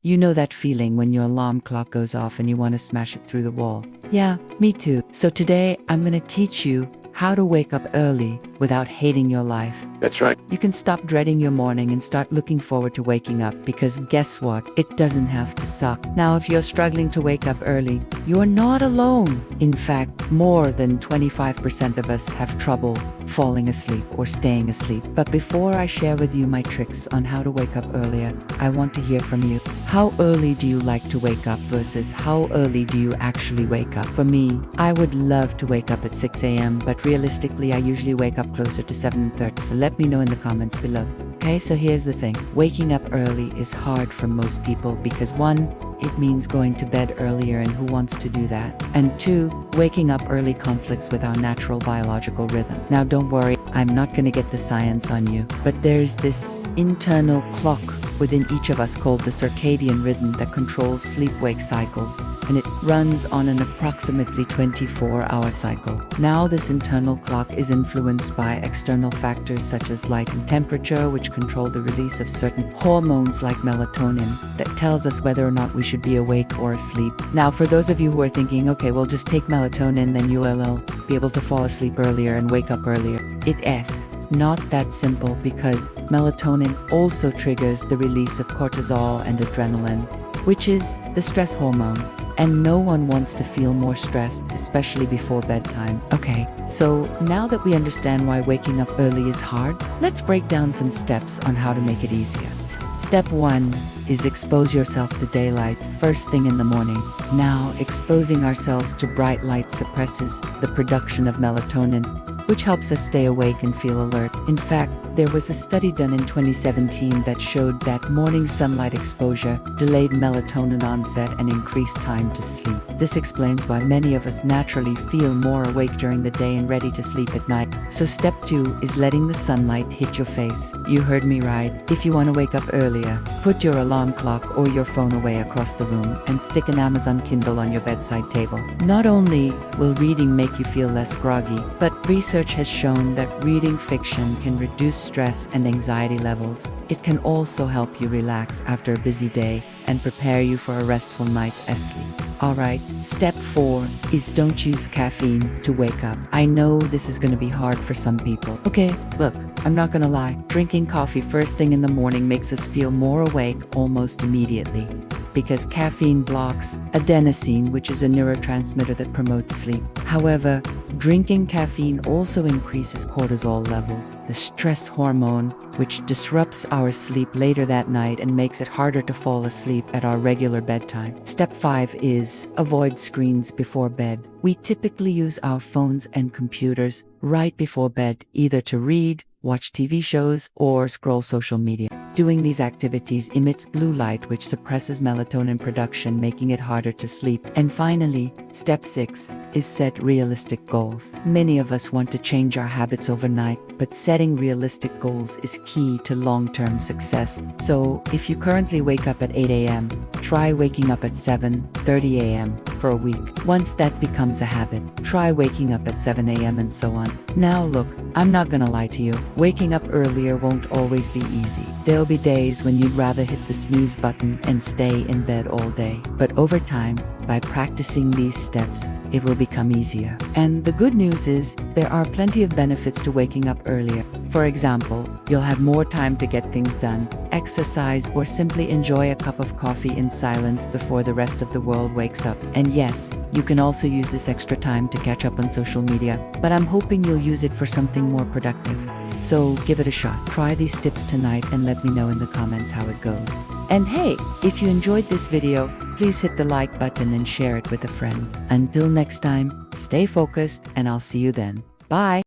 You know that feeling when your alarm clock goes off and you want to smash it through the wall? Yeah, me too. So today I'm going to teach you how to wake up early without hating your life. That's right. You can stop dreading your morning and start looking forward to waking up, because guess what? It doesn't have to suck. Now, if you're struggling to wake up early, you're not alone. In fact, more than 25% of us have trouble falling asleep or staying asleep. But before I share with you my tricks on how to wake up earlier, I want to hear from you. How early do you like to wake up versus how early do you actually wake up? For me, I would love to wake up at 6 a.m., but realistically, I usually wake up closer to 7:30, so let me know in the comments below. Okay, so here's the thing. Waking up early is hard for most people because 1, it means going to bed earlier, and who wants to do that? And 2, waking up early conflicts with our natural biological rhythm. Now don't worry, I'm not going to get the science on you, but there's this internal clock within each of us called the circadian rhythm that controls sleep-wake cycles, and it runs on an approximately 24-hour cycle. Now, this internal clock is influenced by external factors such as light and temperature, which control the release of certain hormones like melatonin that tells us whether or not we should be awake or asleep. Now, for those of you who are thinking, okay, well, just take melatonin, then you will be able to fall asleep earlier and wake up earlier. It's not that simple, because melatonin also triggers the release of cortisol and adrenaline, which is the stress hormone. And no one wants to feel more stressed, especially before bedtime. Okay, so now that we understand why waking up early is hard, let's break down some steps on how to make it easier. Step 1 is expose yourself to daylight first thing in the morning. Now, exposing ourselves to bright light suppresses the production of melatonin, which helps us stay awake and feel alert. In fact, there was a study done in 2017 that showed that morning sunlight exposure delayed melatonin onset and increased time to sleep. This explains why many of us naturally feel more awake during the day and ready to sleep at night. So step 2 is letting the sunlight hit your face. You heard me right. If you want to wake up earlier, put your alarm clock or your phone away across the room and stick an Amazon Kindle on your bedside table. Not only will reading make you feel less groggy, but research has shown that reading fiction can reduce stress and anxiety levels. It can also help you relax after a busy day and prepare you for a restful night of sleep. Alright, step 4 is don't use caffeine to wake up. I know this is going to be hard for some people. Okay, look, I'm not going to lie. Drinking coffee first thing in the morning makes us feel more awake almost immediately, because caffeine blocks adenosine, which is a neurotransmitter that promotes sleep. However, drinking caffeine also increases cortisol levels, the stress hormone, which disrupts our sleep later that night and makes it harder to fall asleep at our regular bedtime. Step 5 is avoid screens before bed. We typically use our phones and computers right before bed, either to read, watch TV shows, or scroll social media. Doing these activities emits blue light, which suppresses melatonin production, making it harder to sleep. And finally, step 6 is set realistic goals. Many of us want to change our habits overnight, but setting realistic goals is key to long-term success. So, if you currently wake up at 8 a.m., try waking up at 7:30 a.m. for a week. Once that becomes a habit, try waking up at 7 a.m. and so on. Now look, I'm not gonna lie to you. Waking up earlier won't always be easy. There'll be days when you'd rather hit the snooze button and stay in bed all day. But over time, by practicing these steps, it will become easier. And the good news is, there are plenty of benefits to waking up earlier. For example, you'll have more time to get things done, exercise, or simply enjoy a cup of coffee in silence before the rest of the world wakes up. And yes, you can also use this extra time to catch up on social media, but I'm hoping you'll use it for something more productive. So give it a shot. Try these tips tonight and let me know in the comments how it goes. And hey, if you enjoyed this video, please hit the like button and share it with a friend. Until next time, stay focused, and I'll see you then. Bye!